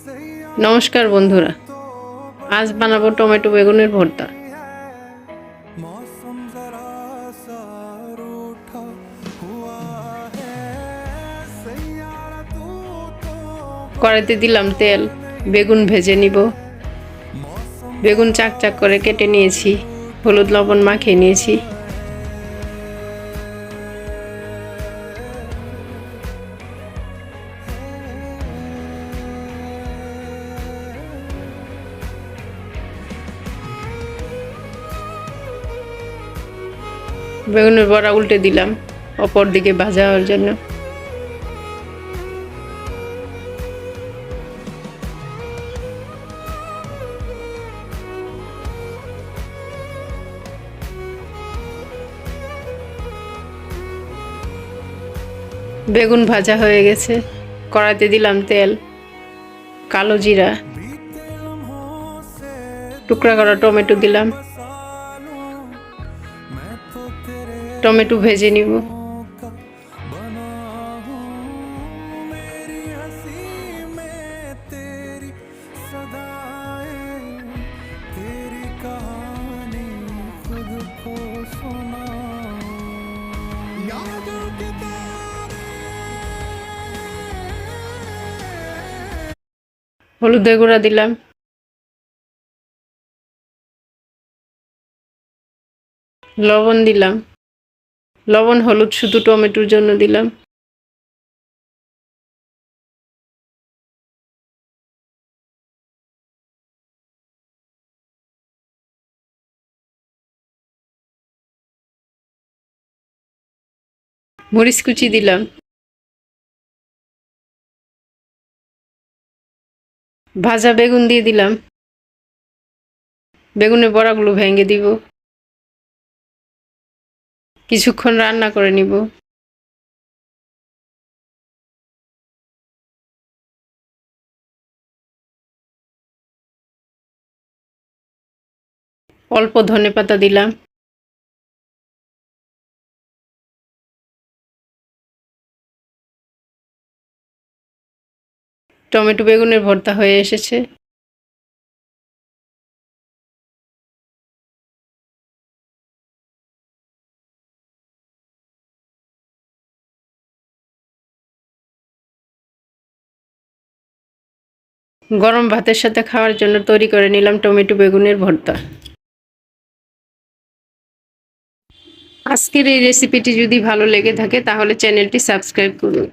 নমস্কার বন্ধুরা, আজ বানাবো টমেটো বেগুনের ভর্তা। কড়াইতে দিলাম তেল, বেগুন ভেজে নিব। বেগুন চাক চাক করে কেটে নিয়েছি, হলুদ লবণ মাখিয়ে নিয়েছি। বেগুনের বড়া উল্টে দিলাম অপর দিকে ভাজা হওয়ার জন্য। বেগুন ভাজা হয়ে গেছে, কড়াইতে দিলাম তেল, কালো জিরা, টুকরা করা টমেটো দিলাম। টমেটো ভেজে নিব। হলুদের গুঁড়া দিলাম, লবণ দিলাম। লবণ হলুদ শুধু টমেটোর জন্য দিলাম। মরিচ কুচি দিলাম। ভাজা বেগুন দিয়ে দিলাম। বেগুনের বড়াগুলো ভেঙে দিব। কিছুক্ষণ রান্না করে নিব। অল্প ধনেপাতা দিলাম। টমেটো বেগুনের ভর্তা হয়ে এসেছে। গরম ভাতের সাথে খাওয়ার জন্য তৈরি করে নিলাম টমেটো বেগুনের ভর্তা। আজকের এই রেসিপিটি যদি ভালো লেগে থাকে তাহলে চ্যানেলটি সাবস্ক্রাইব করুন।